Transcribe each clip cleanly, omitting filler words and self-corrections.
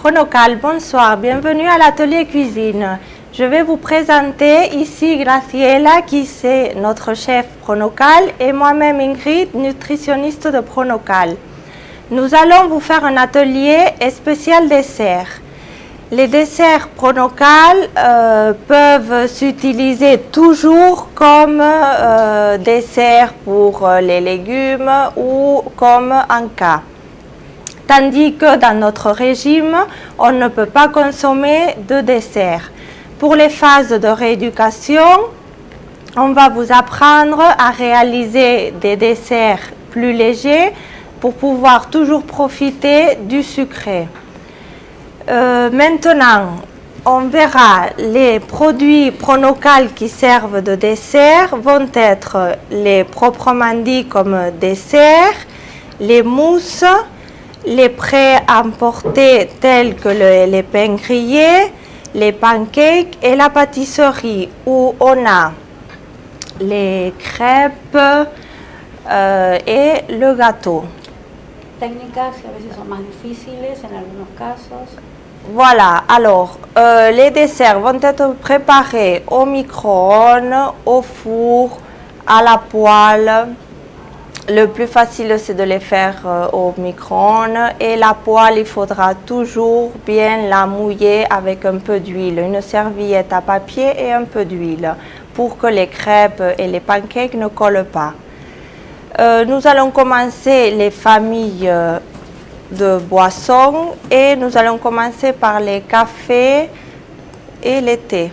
Pronocal, bonsoir, bienvenue à l'atelier cuisine. Je vais vous présenter ici Graciela qui c'est notre chef Pronocal et moi-même Ingrid, nutritionniste de Pronocal. Nous allons vous faire un atelier spécial dessert. Les desserts Pronocal peuvent s'utiliser toujours comme dessert pour les légumes ou comme en cas. Tandis que dans notre régime, on ne peut pas consommer de dessert. Pour les phases de rééducation, on va vous apprendre à réaliser des desserts plus légers pour pouvoir toujours profiter du sucré. Maintenant, on verra les produits Pronocal qui servent de dessert vont être les proprement dit comme dessert, les mousses, les prêts à emporter tels que les pains grillés, les pancakes et la pâtisserie où on a les crêpes et le gâteau. Técnicas que a veces son más difíciles en algunos casos. Voilà, alors les desserts vont être préparés au micro-ondes, au four, à la poêle. Le plus facile, c'est de les faire au micro-ondes et la poêle, il faudra toujours bien la mouiller avec un peu d'huile, une serviette à papier et un peu d'huile pour que les crêpes et les pancakes ne collent pas. Nous allons commencer les familles de boissons et nous allons commencer par les cafés et les thés.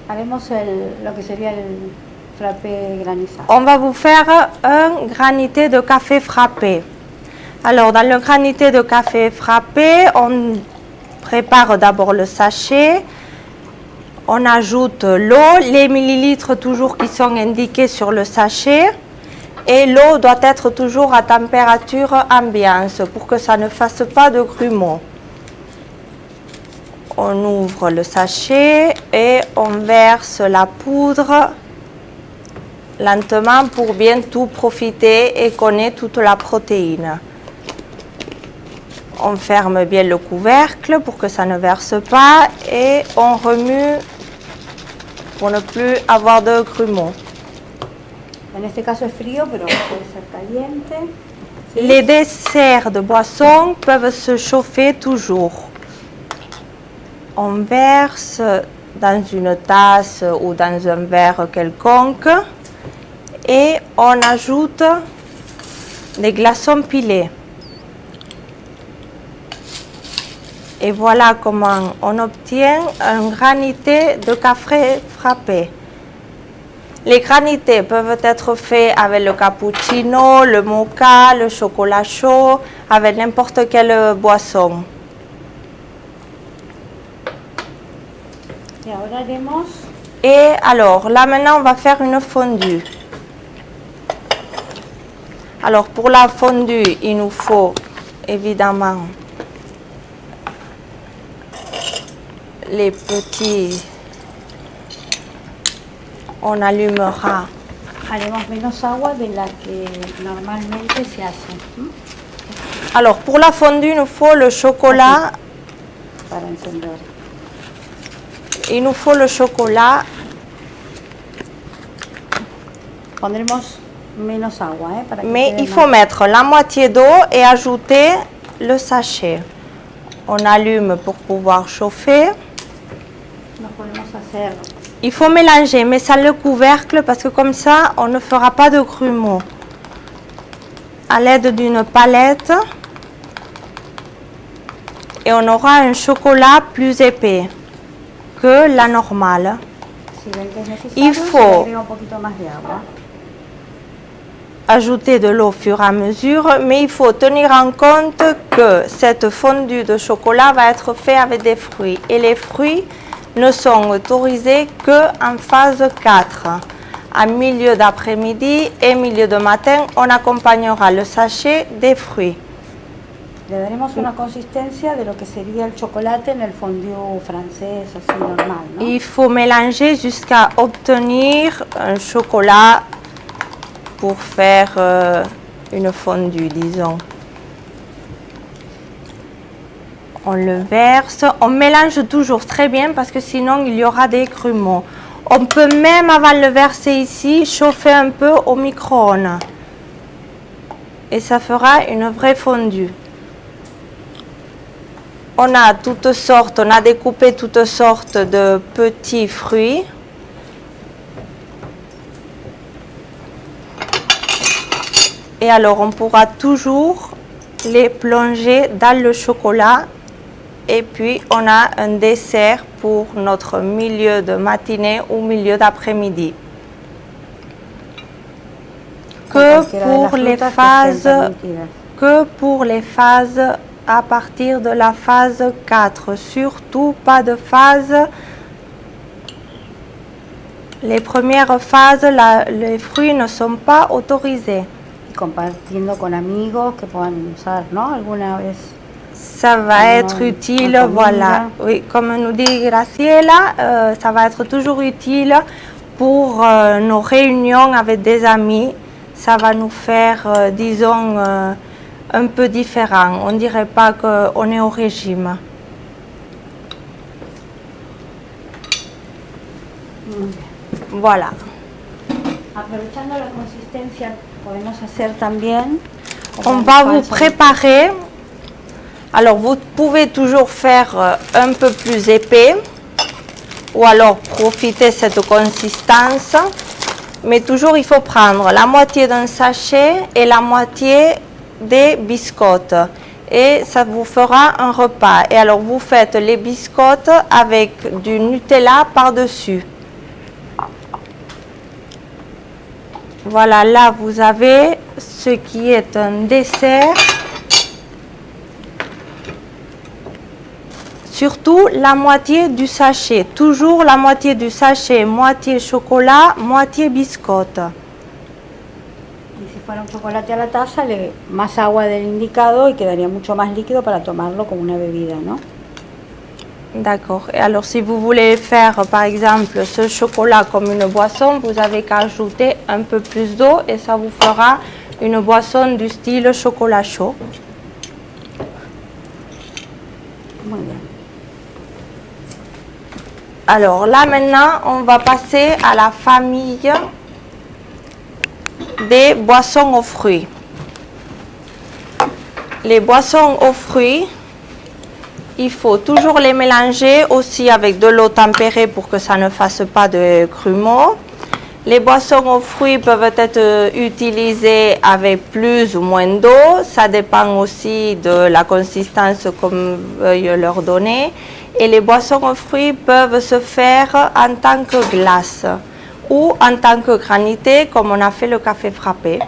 Haremos lo que sería el frappé granizado. On va vous faire un granité de café frappé. Alors, dans le granité de café frappé, on prépare d'abord le sachet. On ajoute l'eau, les millilitres toujours qui sont indiqués sur le sachet. Et l'eau doit être toujours à température ambiante pour que ça ne fasse pas de grumeaux. On ouvre le sachet et on verse la poudre lentement pour bien tout profiter et qu'on ait toute la protéine. On ferme bien le couvercle pour que ça ne verse pas et on remue pour ne plus avoir de grumeaux. En este caso es frío, pero puede ser caliente. ¿Sí? Les desserts de boisson peuvent se chauffer toujours. On verse dans une tasse ou dans un verre quelconque et on ajoute des glaçons pilés. Et voilà comment on obtient un granité de café frappé. Les granités peuvent être faits avec le cappuccino, le mocha, le chocolat chaud, avec n'importe quelle boisson. Y ahora haremos Et alors, là maintenant, on va faire une fondue. Alors, pour la fondue, il nous faut évidemment les petits. On allumera. haremos menos agua de la que normalmente se hace. Alors, pour la fondue, il nous faut le chocolat. Para encender. Il nous faut le chocolat. Pondremos menos agua, para que Mais quede il faut más. mettre la moitié d'eau et ajouter le sachet. On allume pour pouvoir chauffer. Nos podemos hacer Il faut mélanger, mais sans le couvercle parce que comme ça, on ne fera pas de grumeaux. À l'aide d'une palette. Et on aura un chocolat plus épais que la normale. si ven que es necesario, Il se faut- le agrega un poquito más de agua. Ajouter de l'eau au fur et à mesure, mais il faut tenir en compte que cette fondue de chocolat va être faite avec des fruits. Et les fruits ne sont autorisés qu'en phase 4. En milieu d'après-midi et milieu de matin, on accompagnera le sachet des fruits. Le daremos una consistencia de lo que sería el chocolate en el fondue francés, así normal, ¿no? Il faut mélanger jusqu'à obtenir un chocolat pour faire une fondue, disons. On le verse, on mélange toujours très bien parce que sinon il y aura des grumeaux. On peut même, avant de le verser ici, chauffer un peu au micro-ondes. Et ça fera une vraie fondue. On a toutes sortes, on a découpé toutes sortes de petits fruits. Et alors on pourra toujours les plonger dans le chocolat. Et puis on a un dessert pour notre milieu de matinée ou milieu d'après-midi. Que pour les phases à partir de la phase 4. Surtout pas de phase. Les premières phases, les fruits ne sont pas autorisés. Y compartiendo con amigos que puedan usar, ¿no? Alguna vez. Ça va être utile, voilà. Oui, comme nous dit Graciela, ça va être toujours utile pour nos réunions avec des amis. Ça va nous faire, disons, un peu différent. On ne dirait pas qu'on est au régime. Voilà. Aprovechando la consistencia, podemos hacer también. On va vous préparer. Alors, vous pouvez toujours faire un peu plus épais ou alors profiter de cette consistance. Mais toujours, il faut prendre la moitié d'un sachet et la moitié des biscottes. Et ça vous fera un repas. Et alors, vous faites les biscottes avec du Nutella par-dessus. Voilà, là, vous avez ce qui est un dessert. Surtout la moitié du sachet, toujours la moitié du sachet, moitié chocolat, moitié biscotte. Y si fuera un chocolate a la taza, más agua del indicado y quedaría mucho más líquido para tomarlo como una bebida, ¿no? D'accord. Et alors si vous voulez faire par exemple ce chocolat comme une boisson, vous avez qu'à ajouter un peu plus d'eau et ça vous fera une boisson du style chocolat chaud. Muy bien. Alors là maintenant, on va passer à la famille des boissons aux fruits. Les boissons aux fruits, il faut toujours les mélanger aussi avec de l'eau tempérée pour que ça ne fasse pas de grumeaux. Les boissons aux fruits peuvent être utilisées avec plus ou moins d'eau. Ça dépend aussi de la consistance qu'on veuille leur donner. Et les boissons aux fruits peuvent se faire en tant que glace ou en tant que granité, comme on a fait le café frappé.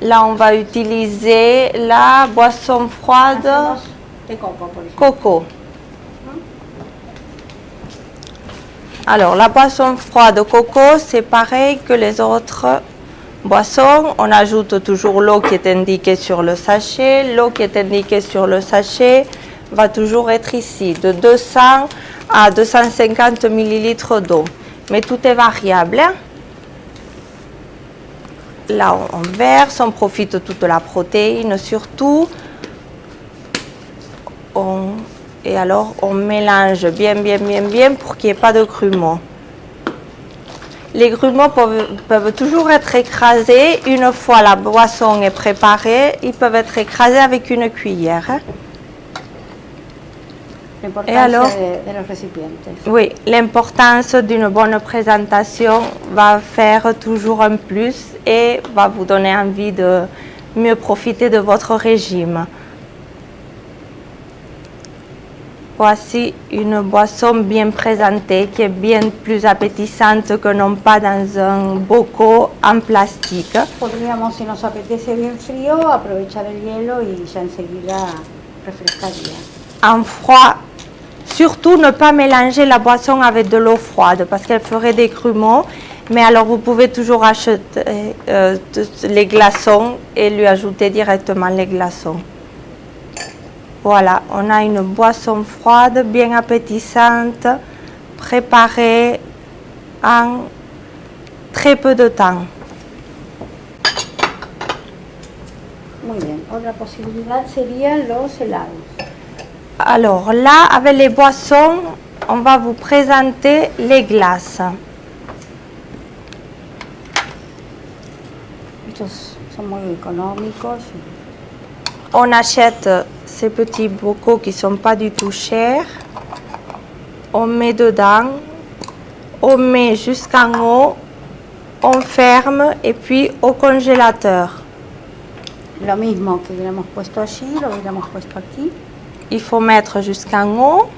Là, on va utiliser la boisson froide coco. Alors, la boisson froide coco, c'est pareil que les autres boissons. On ajoute toujours l'eau qui est indiquée sur le sachet. L'eau qui est indiquée sur le sachet va toujours être ici, de 200 à 250 ml d'eau. Mais tout est variable. Hein? Là, on verse, on profite de toute la protéine surtout. Et alors, on mélange bien pour qu'il n'y ait pas de grumeaux. Les grumeaux peuvent toujours être écrasés. Une fois la boisson est préparée, ils peuvent être écrasés avec une cuillère. Hein? Et alors, de los recipientes. Oui, l'importance d'une bonne présentation va faire toujours un plus et va vous donner envie de mieux profiter de votre régime. Voici une boisson bien présentée qui est bien plus appétissante que non pas dans un bocal en plastique. Podríamos, si nos apetece bien frío, aprovechar el hielo y ya enseguida refrescaría. En froid, surtout ne pas mélanger la boisson avec de l'eau froide parce qu'elle ferait des grumeaux. Mais alors vous pouvez toujours acheter les glaçons et lui ajouter directement les glaçons. Voilà, on a une boisson froide, bien appétissante, préparée en très peu de temps. Muy bien. Otra posibilidad serían los helados. Alors là, avec les boissons, on va vous présenter les glaces. Estos son muy económicos. On achète ces petits bocaux qui ne sont pas du tout chers. On met dedans, on met jusqu'en haut, on ferme et puis au congélateur. Lo mismo que hubiéramos puesto allí, lo hubiéramos puesto aquí. Il faut mettre jusqu'en haut.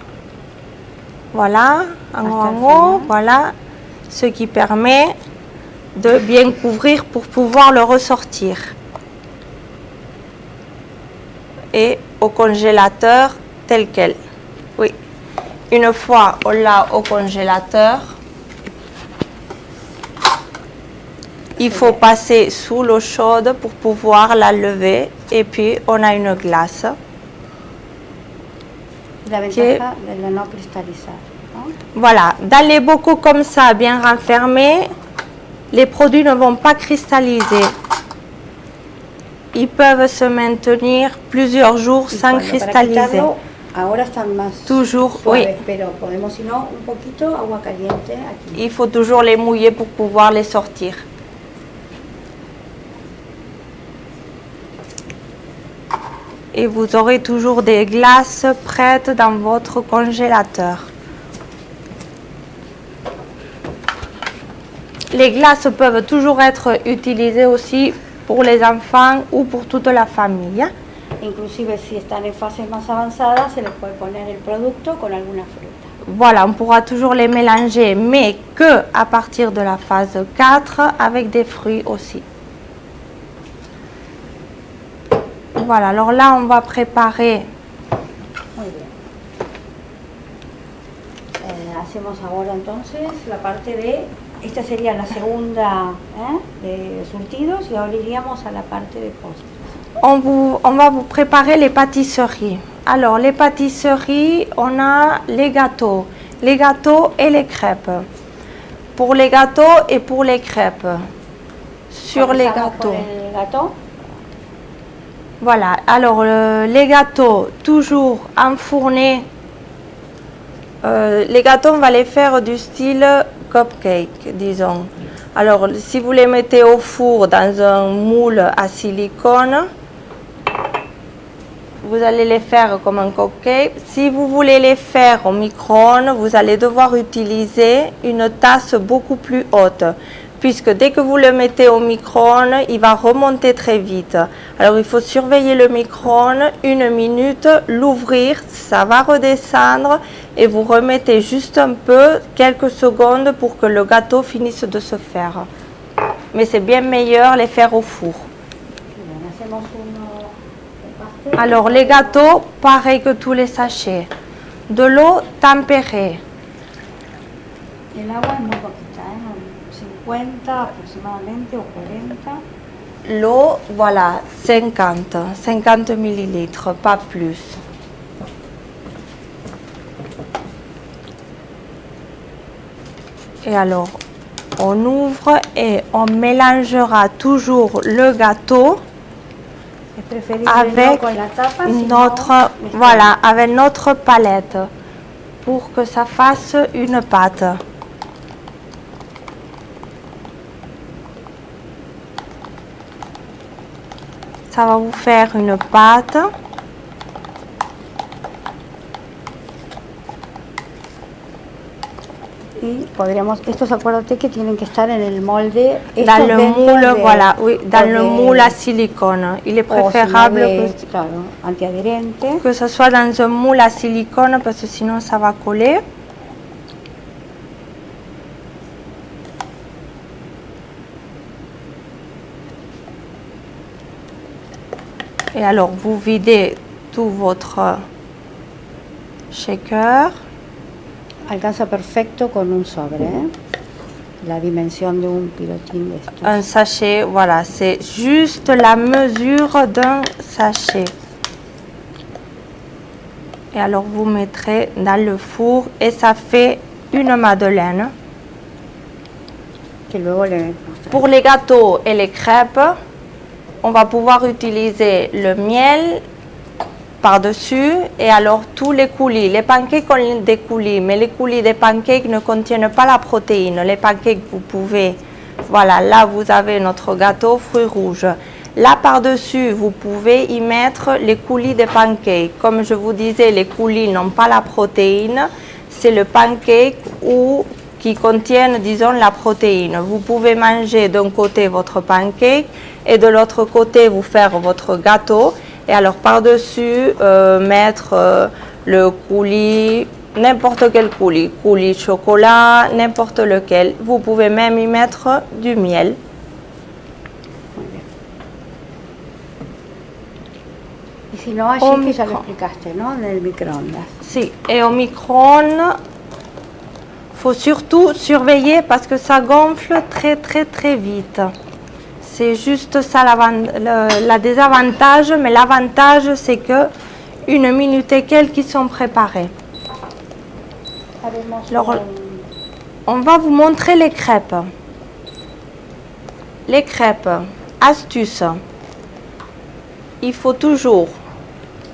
Voilà, en haut, Hasta en el haut, final. voilà. Ce qui permet de bien couvrir pour pouvoir le ressortir. Et au congélateur tel quel. Oui. Une fois on l'a au congélateur, il faut passer sous l'eau chaude pour pouvoir la lever et puis on a une glace. La ventaja de la no cristalizar, ¿no? Voilà, dans les bocaux comme ça, bien renfermés, les produits ne vont pas cristalliser. Ils peuvent se maintenir plusieurs jours Y sans cuando para cristalliser. quitarlo, ahora están más Toujours, suaves, oui. pero podemos, si no, un poquito agua caliente aquí. Il faut toujours les mouiller pour pouvoir les sortir. Et vous aurez toujours des glaces prêtes dans votre congélateur. Les glaces peuvent toujours être utilisées aussi pour les enfants ou pour toute la famille. Inclusive si están en fases más avanzadas, se les puede poner el producto con alguna fruta. Voilà, on pourra toujours les mélanger, mais que à partir de la phase 4 avec des fruits aussi. Voilà, alors là, on va préparer. Muy bien. Hacemos ahora entonces la parte de, esta sería la segunda de surtidos y ahora iríamos a la parte de postres. On va vous préparer les pâtisseries. Alors, les pâtisseries, on a les gâteaux et les crêpes. Pour les gâteaux et pour les crêpes. Sur les Comenzamos gâteaux. con el gâteau. Voilà, alors les gâteaux, toujours enfournés. Les gâteaux, on va les faire du style cupcake, disons. Alors, si vous les mettez au four dans un moule à silicone, vous allez les faire comme un cupcake. Si vous voulez les faire au micro-ondes, vous allez devoir utiliser une tasse beaucoup plus haute, puisque dès que vous le mettez au micro-ondes, il va remonter très vite. Alors il faut surveiller le micro-ondes 1 minute, l'ouvrir, ça va redescendre et vous remettez juste un peu, quelques secondes pour que le gâteau finisse de se faire. Mais c'est bien meilleur les faire au four. Bien, hacemos uno de pastel. Alors les gâteaux, pareil que tous les sachets. De l'eau tempérée. El agua es muy poquita, 50 aproximadamente o 40. L'eau, voilà, 50 millilitres, pas plus. Et alors, on ouvre et on mélangera toujours le gâteau Es preferible avec no con la tapa, sino notre, mezclar. voilà, avec notre palette pour que ça fasse une pâte. Ça va vous faire une pâte. Y podríamos, estos acuérdate que tienen que estar en el molde. Dans estos le dentro moule, de- voilà, oui, dans o le de- moule à silicone. Il est o si no préférable de, claro, antiadherente. que ce soit dans un moule à silicone parce que sinon ça va coller. Et alors vous videz tout votre shaker. Alcanza perfecto con un sobre, la dimensión de un pilotín de estos. Un sachet, voilà, c'est juste la mesure d'un sachet. Et alors vous mettrez dans le four et ça fait une madeleine. Que luego le Pour les gâteaux et les crêpes, on va pouvoir utiliser le miel par-dessus et alors tous les coulis. Les pancakes ont des coulis, mais les coulis des pancakes ne contiennent pas la protéine. Les pancakes, vous pouvez, voilà, là vous avez notre gâteau fruits rouges. Là par-dessus, vous pouvez y mettre les coulis des pancakes. Comme je vous disais, les coulis n'ont pas la protéine, c'est le pancake qui contiennent, disons, la protéine. Vous pouvez manger d'un côté votre pancake et de l'autre côté vous faire votre gâteau. Et alors par-dessus, mettre le coulis, n'importe quel coulis chocolat, n'importe lequel. Vous pouvez même y mettre du miel. Y si no, allí que ya lo explicaste, ¿no? En el microondas. Si, et au micro-ondes, faut surtout surveiller parce que ça gonfle très très très vite. C'est juste ça la désavantage, mais l'avantage c'est que 1 minute et quelques qui sont préparés. Alors, on va vous montrer les crêpes. Les crêpes, astuce. Il faut toujours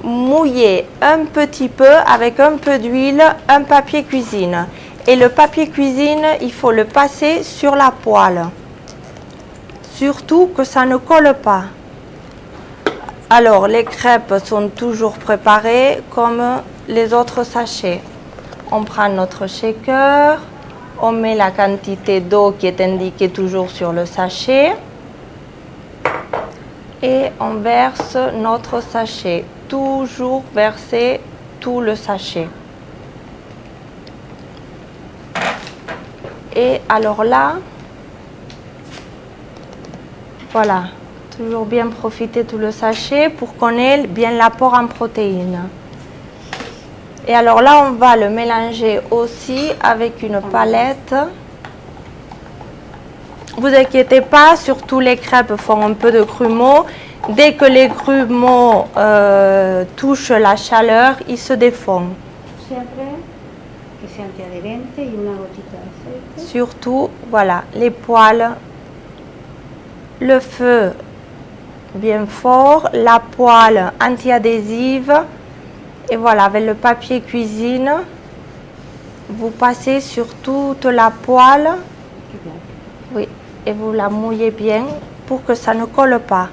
mouiller un petit peu avec un peu d'huile, un papier cuisine. Et le papier cuisine, il faut le passer sur la poêle. Surtout que ça ne colle pas. Alors, les crêpes sont toujours préparées comme les autres sachets. On prend notre shaker, on met la quantité d'eau qui est indiquée toujours sur le sachet et on verse notre sachet. Toujours verser tout le sachet. Et alors là, voilà, toujours bien profiter tout le sachet pour qu'on ait bien l'apport en protéines. Et alors là, on va le mélanger aussi avec une palette. Vous inquiétez pas, surtout les crêpes font un peu de grumeaux. Dès que les grumeaux touchent la chaleur, ils se défont. Surtout, voilà, les poêles, le feu bien fort, la poêle anti-adhésive. Et voilà, avec le papier cuisine, vous passez sur toute la poêle. Oui, et vous la mouillez bien pour que ça ne colle pas.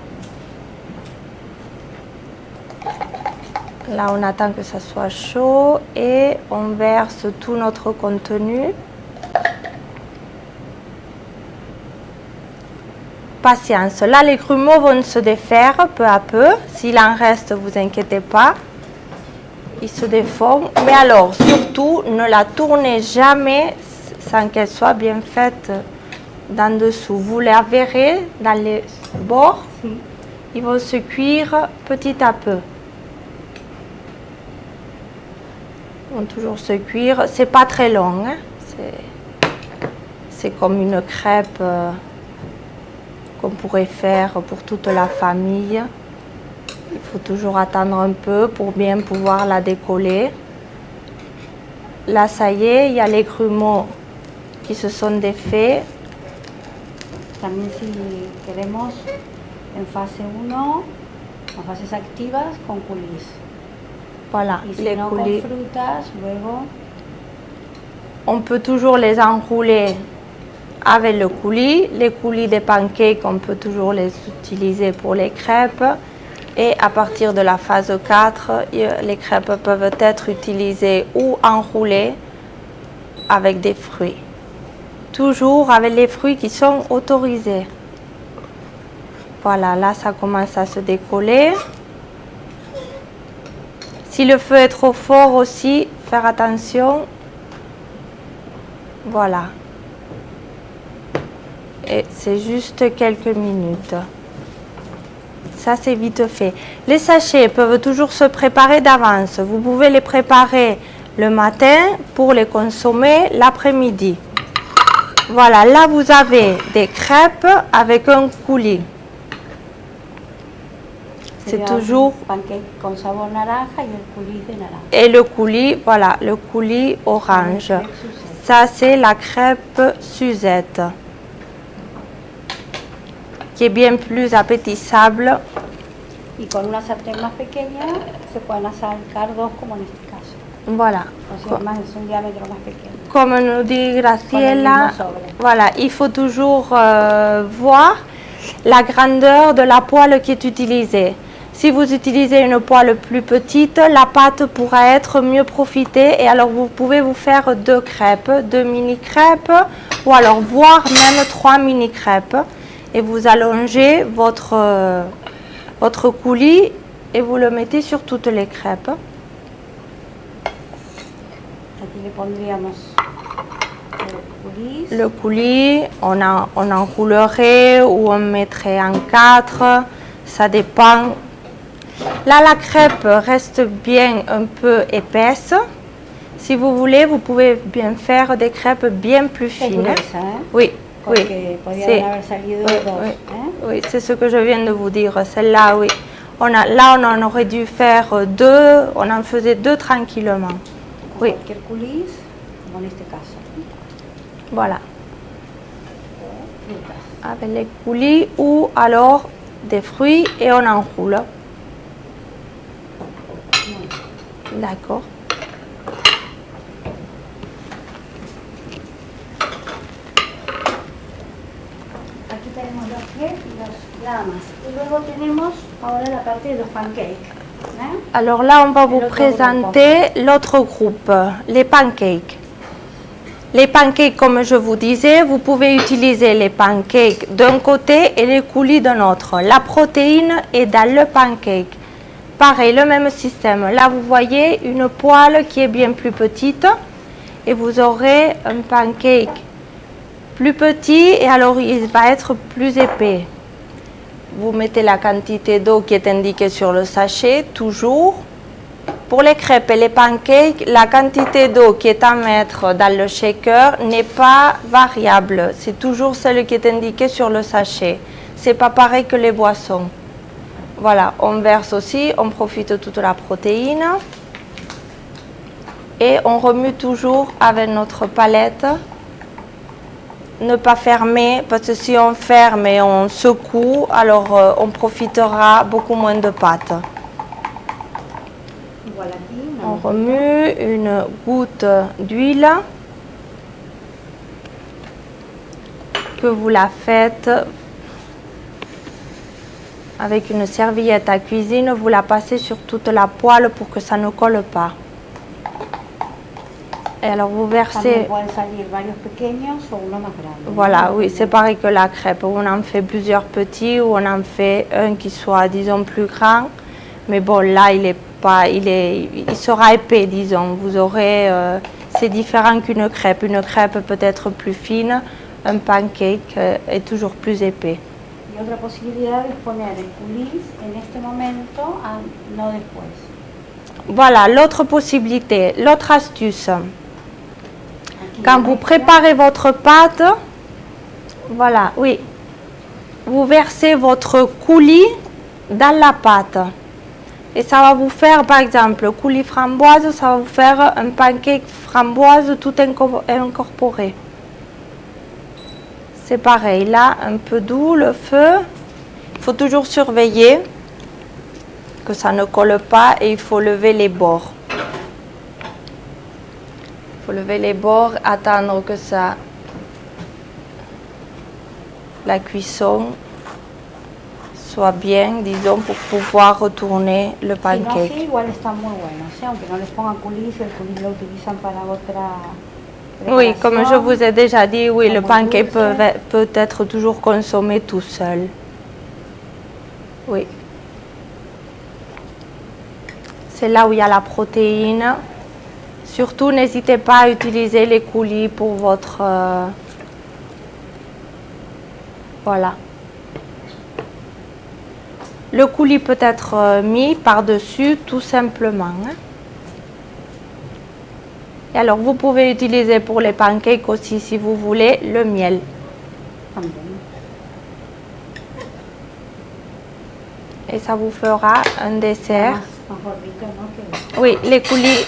Là, on attend que ça soit chaud et on verse tout notre contenu. Patience. Là, les grumeaux vont se défaire peu à peu. S'il en reste, vous inquiétez pas. Ils se défont. Mais alors, surtout, ne la tournez jamais sans qu'elle soit bien faite d'en dessous. Vous la verrez dans les bords. Ils vont se cuire petit à peu. Ils vont toujours se cuire. C'est pas très long. Hein? C'est comme une crêpe qu'on pourrait faire pour toute la famille. Il faut toujours attendre un peu pour bien pouvoir la décoller. Là, ça y est, il y a les grumeaux qui se sont défaits. También si queremos en fase 1, en fases activas, con coulis. Voilà, y si les no, coulis. con frutas, luego. On peut toujours les enrouler avec le coulis. Les coulis des pancakes, on peut toujours les utiliser pour les crêpes. Et à partir de la phase 4, les crêpes peuvent être utilisées ou enroulées avec des fruits. Toujours avec les fruits qui sont autorisés. Voilà, là ça commence à se décoller. Si le feu est trop fort aussi, faire attention. Voilà. Et c'est juste quelques minutes. Ça, c'est vite fait. Les sachets peuvent toujours se préparer d'avance. Vous pouvez les préparer le matin pour les consommer l'après-midi. Voilà, là, vous avez des crêpes avec un coulis. C'est toujours... Pancake con sabor naranja y el coulis de naranja. Et le coulis, voilà, le coulis orange. Ça, c'est la crêpe Suzette. qui est bien plus appétissable. Y con una sartén más pequeña se pueden acercar dos como en este caso. Voilà. O sea, es un diámetro más pequeño. Comme nous dit Graciela, Con el mismo sobre. voilà, il faut toujours voir la grandeur de la poêle qui est utilisée. Si vous utilisez une poêle plus petite, la pâte pourra être mieux profitée et alors vous pouvez vous faire 2 crêpes, 2 mini crêpes ou alors voire même 3 mini crêpes et vous allongez votre coulis et vous le mettez sur toutes les crêpes. Aquí le pondríamos el coulis. Le coulis, on enroulerait ou on mettrait en 4, ça dépend. Là, la crêpe reste bien un peu épaisse. Si vous voulez, vous pouvez bien faire des crêpes bien plus fines. Gruesa, ¿eh? Oui, Porque oui. podrían haber salido oui, dos. oui. ¿Eh? Oui, c'est ce que je viens de vous dire. Celle-là, oui. Là, on en aurait dû faire 2. On en faisait 2 tranquillement. Con Oui, cualquier coulis, como en este caso. voilà. Frutas. Avec les coulis ou alors des fruits et on enroule. D'accord. Aquí tenemos los crepes y los lamas. Y luego tenemos ahora la parte de los pancakes. ¿Eh? Alors là, on va vous L'autre présenter l'autre groupe, les pancakes. Les pancakes, comme je vous disais, vous pouvez utiliser les pancakes d'un côté et les coulis d'un autre. La protéine est dans le pancake. Pareil, le même système. Là, vous voyez une poêle qui est bien plus petite et vous aurez un pancake plus petit et alors il va être plus épais. Vous mettez la quantité d'eau qui est indiquée sur le sachet, toujours. Pour les crêpes et les pancakes, la quantité d'eau qui est à mettre dans le shaker n'est pas variable. C'est toujours celle qui est indiquée sur le sachet. C'est pas pareil que les boissons. Voilà, on verse aussi, on profite de toute la protéine. Et on remue toujours avec notre palette. Ne pas fermer, parce que si on ferme et on secoue, alors on profitera beaucoup moins de pâte. Igual aquí, On remue une goutte d'huile que vous la faites avec une serviette à cuisine, vous la passez sur toute la poêle pour que ça ne colle pas. Et alors vous también versez, pueden salir varios pequeños o uno más grande. voilà, oui, c'est pareil que la crêpe, on en fait plusieurs petits ou on en fait un qui soit, disons, plus grand. Mais bon, là, il sera épais, disons. Vous aurez, c'est différent qu'une crêpe. Une crêpe peut être plus fine, un pancake est toujours plus épais. Y otra posibilidad es poner el coulis en este momento, no después. Voilà, l'autre possibilité, l'autre astuce. Aquí Quand la vous mezcla. préparez votre pâte, voilà, oui, vous versez votre coulis dans la pâte. Et ça va vous faire, par exemple, coulis framboise, ça va vous faire un pancake framboise tout incorporé. C'est pareil, là, un peu doux le feu. Il faut toujours surveiller que ça ne colle pas et il faut lever les bords. Il faut lever les bords, attendre que ça, la cuisson soit bien, disons, pour pouvoir retourner le Si no así, pancake. igual están muy buenos, ¿eh? Aunque no les pongan coulis, el coulis lo utilizan para otra Oui, comme je preparación. vous ai déjà dit, oui, le Comme pancake dulce. peut être toujours consommé tout seul. Oui. C'est là où il y a la protéine. Surtout, n'hésitez pas à utiliser les coulis pour votre... voilà. Le coulis peut être mis par-dessus tout simplement. Hein. Et alors, vous pouvez utiliser pour les pancakes aussi, si vous voulez, le miel. También. Et ça vous fera un dessert. Más gordito, ¿no? Que Oui, les coulis,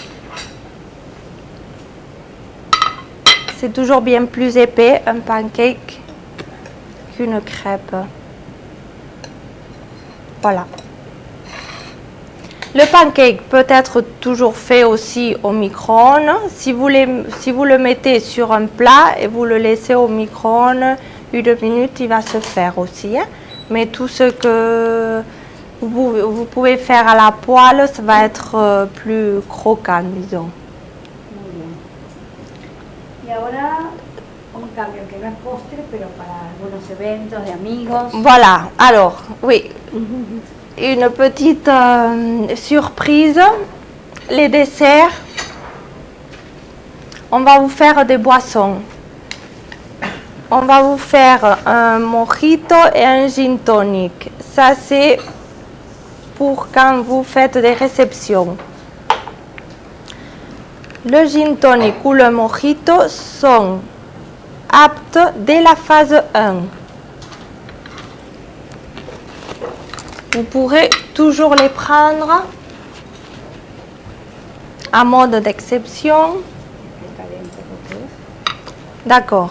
c'est toujours bien plus épais, un pancake, qu'une crêpe. Voilà. Le pancake peut être toujours fait aussi au micro-ondes. Si vous le mettez sur un plat et vous le laissez au micro-ondes 1 minute, il va se faire aussi. Hein. Mais tout ce que vous pouvez faire à la poêle, ça va être plus croquant, disons. Muy bien. Y ahora un cambio que no es postre, pero para algunos eventos de amigos. Voilà, alors, oui. Une petite surprise, les desserts, on va vous faire des boissons. On va vous faire un mojito et un gin tonic. Ça, c'est pour quand vous faites des réceptions. Le gin tonic ou le mojito sont aptes dès la phase 1. Vous pourrez toujours les prendre en mode d'exception. D'accord.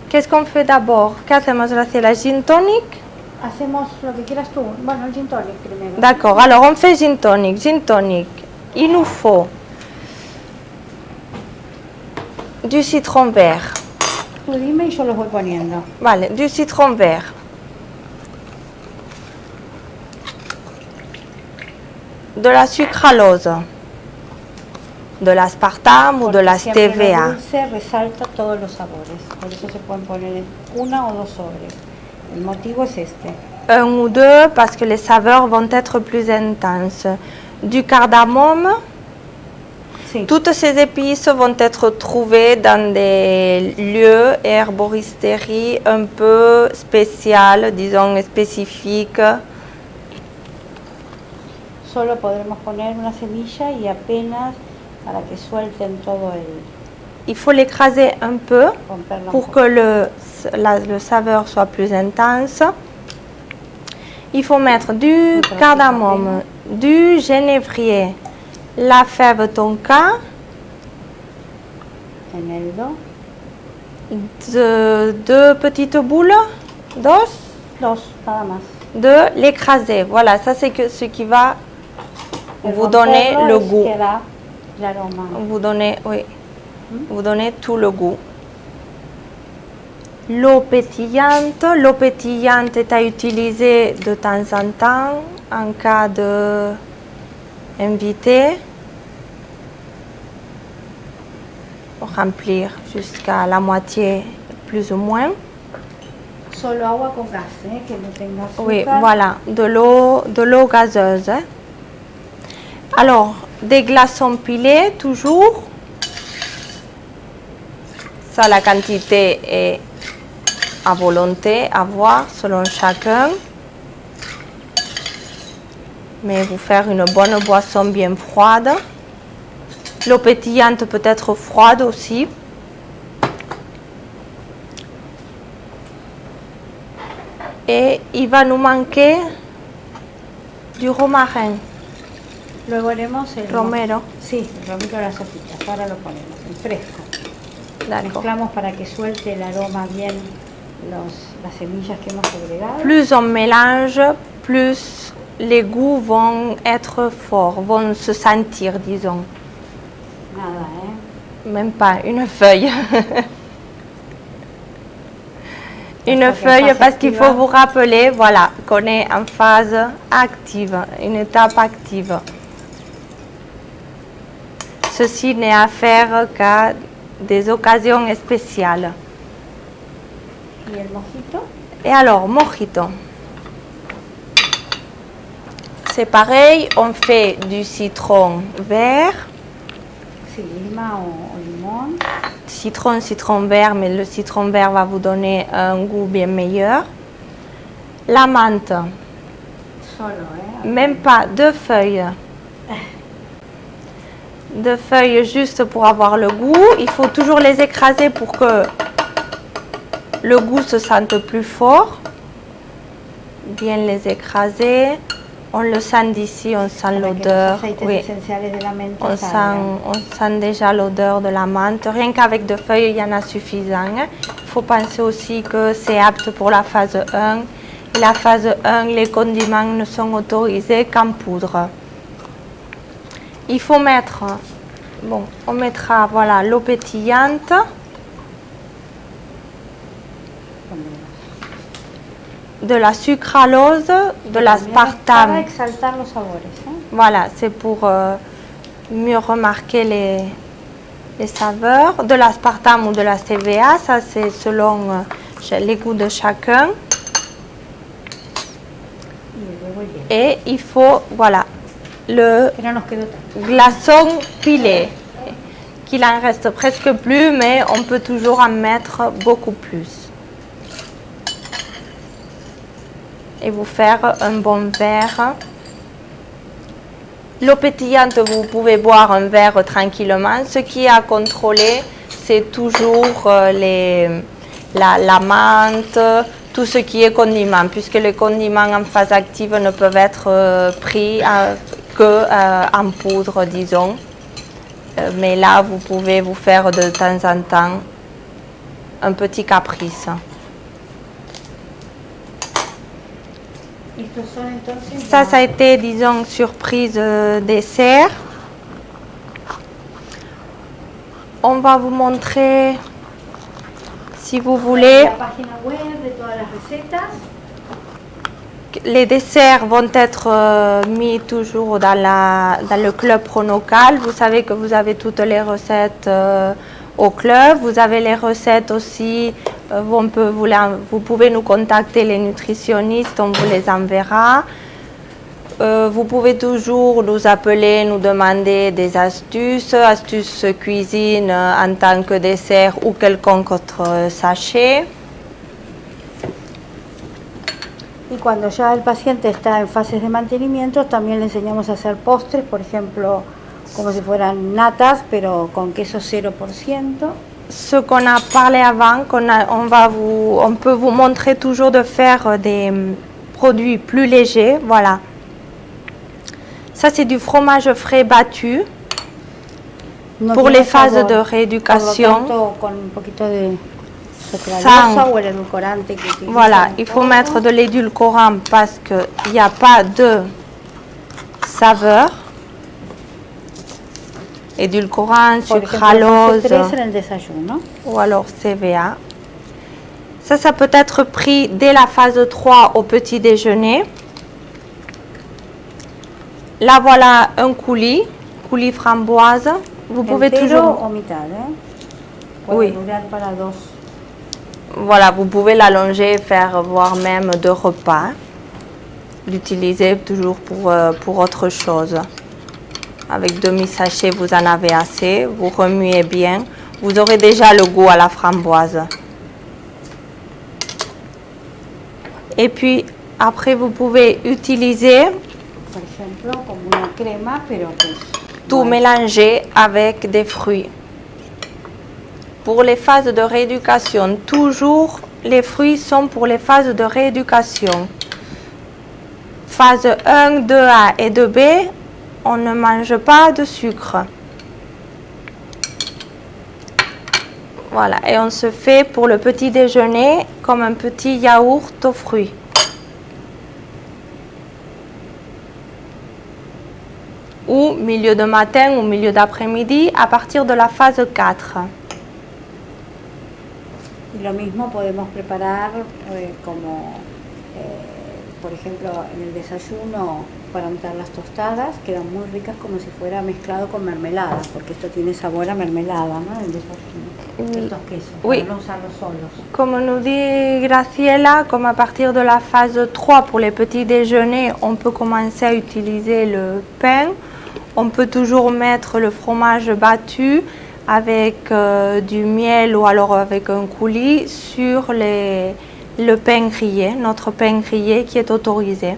Qu'est-ce qu'on fait d'abord? ¿Qué hacemos? ¿Hacia la gin tonic? Hacemos lo que quieras tú. Bueno, el gin tonic primero. D'accord. Alors, on fait gin tonic. Gin tonic. Il nous faut du citron vert. Tú dime y yo los voy poniendo. Vale, du citron vert. De la sucralose, de l'aspartame ou de la Siempre lo stevia. dulce resalta todos los sabores. Por eso se pueden poner 1 o 2 sobres. El motivo es este. 1 ou 2 parce que les saveurs vont être plus intenses. Du cardamome. Sí. Toutes ces épices vont être trouvées dans des lieux et herboristeries un peu spéciales, disons spécifiques. Solo podremos poner una semilla y apenas para que suelten todo el... Il faut l'écraser un peu romperla un pour poco. que le saveur soit plus intense. Il faut mettre du cardamome, du genévrier, la fève tonka, Eneldo. deux petites boules d'os, Dos, nada más. de l'écraser. Voilà, ça c'est ce qui va El vous donner romperlo le es goût. que da el aroma. Vous donnez, oui, vous donnez tout le goût. L'eau pétillante est à utiliser de temps en temps en cas d'invité. Pour remplir jusqu'à la moitié, plus ou moins. Solo agua con gas, que no tenga azúcar. Oui, voilà, de l'eau gazeuse. Hein. Alors, des glaçons pilés, toujours. Ça, la quantité est à volonté, à voir selon chacun. Mais vous faire une bonne boisson bien froide. L'eau pétillante peut être froide aussi. Et il va nous manquer du romarin. Luego haremos el Romero. Sí, el romero de las hojitas. Ahora lo ponemos, el fresco. D'accord. Mezclamos para que suelte el aroma bien las semillas que hemos agregado. Plus on mélange, plus les goûts vont être forts, vont se sentir, disons. Nada, Même pas une feuille. Une Parce que feuille phase parce qu'il faut active. vous rappeler, voilà, qu'on est en phase active, une étape active. Ceci n'est à faire qu'à des occasions spéciales. Y el mojito. Et alors, mojito. C'est pareil, on fait du citron vert. Sí, lima o limón. Citron vert, mais le citron vert va vous donner un goût bien meilleur. La menthe, Solo, même pas 2 feuilles. 2 feuilles juste pour avoir le goût. Il faut toujours les écraser pour que le goût se sente plus fort. Bien les écraser. On le sent d'ici, on sent Para que los l'odeur. aceites Oui. esenciales de la menta On salgan. sent déjà l'odeur de la menthe. Rien qu'avec 2 feuilles, il y en a suffisant. Il faut penser aussi que c'est apte pour la phase 1 La phase 1, les condiments ne sont autorisés qu'en poudre. Il faut mettre, bon, on mettra voilà, l'eau pétillante, de la sucralose, de Para l'aspartame. exaltar los sabores. Voilà, c'est pour mieux remarquer les saveurs. De l'aspartame ou de la CVA, ça c'est selon les goûts de chacun. Et il faut, voilà, le Que no nos quedó tanto. glaçon pilé, qu'il en reste presque plus, mais on peut toujours en mettre beaucoup plus. Et vous faire un bon verre. L'eau pétillante, vous pouvez boire un verre tranquillement. Ce qui est à contrôler, c'est toujours la menthe, tout ce qui est condiment, puisque les condiments en phase active ne peuvent être pris qu'en poudre, disons. Mais là, vous pouvez vous faire de temps en temps un petit caprice. Estos son entonces Ça a été, disons, surprise dessert. On va vous montrer, si vous voulez, la página web de todas las recetas. les desserts vont être mis toujours dans le club Pronocal. Vous savez que vous avez toutes les recettes au club. Vous avez les recettes aussi. Vous pouvez nous contacter, les nutritionnistes, on vous les enverra. Vous pouvez toujours nous appeler, nous demander des astuces cuisine en tant que dessert ou quelconque autre sachet. Y cuando ya el paciente está en fases de mantenimiento, también le enseñamos a hacer postres, por ejemplo, como si fueran natas, pero con queso 0%. Ce qu'on a parlé avant, on peut vous montrer toujours de faire des produits plus légers. Voilà. Ça, c'est du fromage frais battu No pour tiene les phases sabor. de rééducation. Por lo tanto, con un poquito de sucralosa Sans. o el edulcorante que utilizan Voilà, en il faut todo. mettre de l'édulcorant parce qu'il n'y a pas de saveur. Édulcorant, Por ejemplo, sucralose fase 3 en el desayuno. ou alors CVA. Ça peut être pris dès la phase 3 au petit déjeuner. Là, voilà un coulis framboise. Vous pouvez Entero toujours... o mitad, Puede Oui. durar para dos. Voilà, vous pouvez l'allonger, faire voire même 2 repas. L'utiliser toujours pour autre chose. Avec demi-sachet, vous en avez assez. Vous remuez bien. Vous aurez déjà le goût à la framboise. Et puis, après, vous pouvez utiliser Por ejemplo, como una crema, pero pues tout mélanger avec des fruits. Pour les phases de rééducation, toujours les fruits sont pour les phases de rééducation. Phase 1, 2A et 2B, on ne mange pas de sucre. Voilà, et on se fait pour le petit déjeuner comme un petit yaourt aux fruits. Ou milieu de matin ou milieu d'après-midi à partir de la phase 4. Y lo mismo podemos preparar por ejemplo, en el desayuno para untar las tostadas, quedan muy ricas como si fuera mezclado con mermelada, porque esto tiene sabor a mermelada, ¿no? El desayuno. Estos quesos, Oui. para no usarlos solos. Comme nous dit Graciela, comme à partir de la phase 3 pour les petits déjeuners, on peut commencer à utiliser le pain. On peut toujours mettre le fromage battu avec du miel ou alors avec un coulis sur le pain grillé, notre pain grillé qui est autorisé.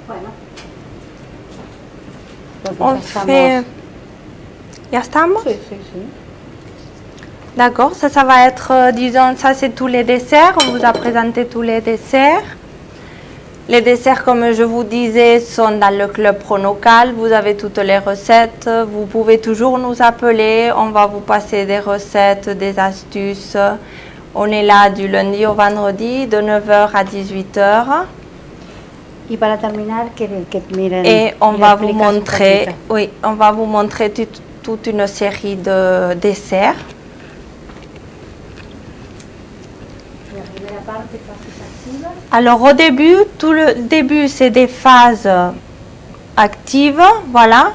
Bueno. On Entonces ya fait... Ya estamos? Sí, sí, sí. D'accord, ça va être, disons, ça c'est tous les desserts. On vous a présenté tous les desserts. Les desserts, comme je vous disais, sont dans le club Pronocal. Vous avez toutes les recettes. Vous pouvez toujours nous appeler. On va vous passer des recettes, des astuces. On est là du lundi au vendredi de 9h à 18h. Y para terminar, que miren. Et on y va le vous explicas un montrer, poquito. oui, on va vous montrer toute une série de desserts. La primera parte, fases activas. Alors au début, tout le début c'est des phases actives, voilà.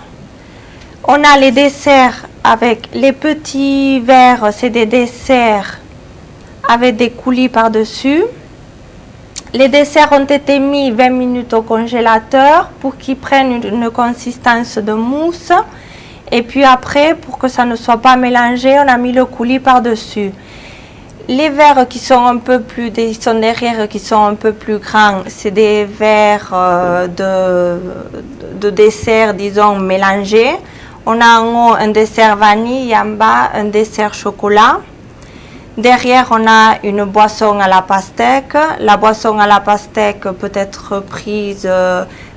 On a les desserts avec les petits verres, c'est des desserts avec des coulis par-dessus. Les desserts ont été mis 20 minutes au congélateur pour qu'ils prennent une consistance de mousse. Et puis après, pour que ça ne soit pas mélangé, on a mis le coulis par-dessus. Les verres qui sont un peu plus, ils sont derrière, qui sont un peu plus grands, c'est des verres de dessert, disons, mélangés. On a en haut un dessert vanille et en bas un dessert chocolat. Derrière, on a une boisson à la pastèque. La boisson à la pastèque peut être prise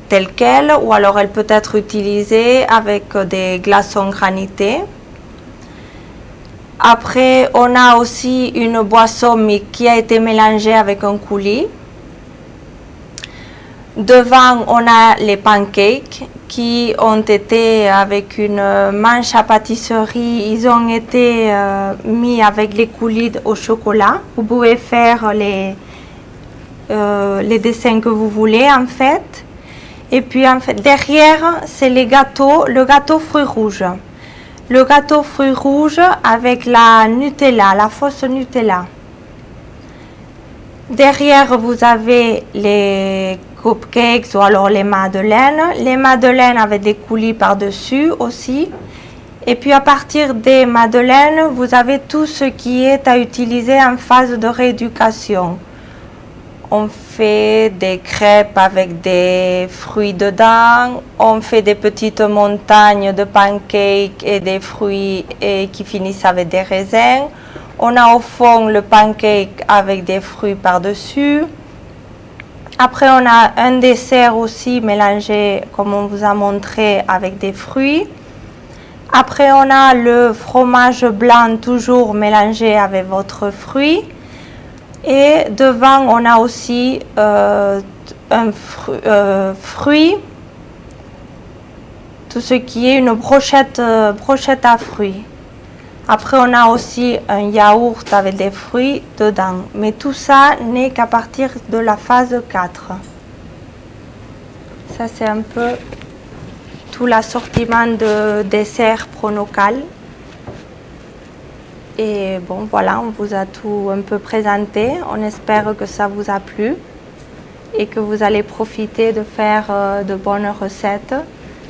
telle qu'elle ou alors elle peut être utilisée avec des glaçons granités. Après, on a aussi une boisson mais qui a été mélangée avec un coulis. Devant, on a les pancakes qui ont été avec une manche à pâtisserie. Ils ont été mis avec les coulis au chocolat. Vous pouvez faire les dessins que vous voulez en fait. Et puis en fait, derrière, c'est les gâteaux, le gâteau fruits rouges. Le gâteau fruits rouges avec la Nutella, la fausse Nutella. Derrière, vous avez les cupcakes ou alors les madeleines. Les madeleines avec des coulis par-dessus aussi. Et puis à partir des madeleines, vous avez tout ce qui est à utiliser en phase de rééducation. On fait des crêpes avec des fruits dedans, on fait des petites montagnes de pancakes et des fruits qui finissent avec des raisins. On a au fond le pancake avec des fruits par-dessus. Après, on a un dessert aussi mélangé, comme on vous a montré, avec des fruits. Après, on a le fromage blanc toujours mélangé avec votre fruit. Et devant, on a aussi un fruit, tout ce qui est une brochette à fruits. Après, on a aussi un yaourt avec des fruits dedans. Mais tout ça n'est qu'à partir de la phase 4. Ça, c'est un peu tout l'assortiment de desserts Pronocal. Et bon, voilà, on vous a tout un peu présenté. On espère que ça vous a plu et que vous allez profiter de faire de bonnes recettes.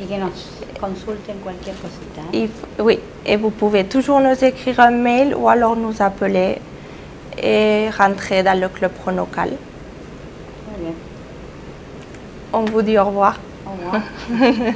Y que nos consulten cualquier cosita. Oui, et vous pouvez toujours nous écrire un mail ou alors nous appeler et rentrer dans le club Pronocal. Muy bien. On vous dit au revoir. Au revoir.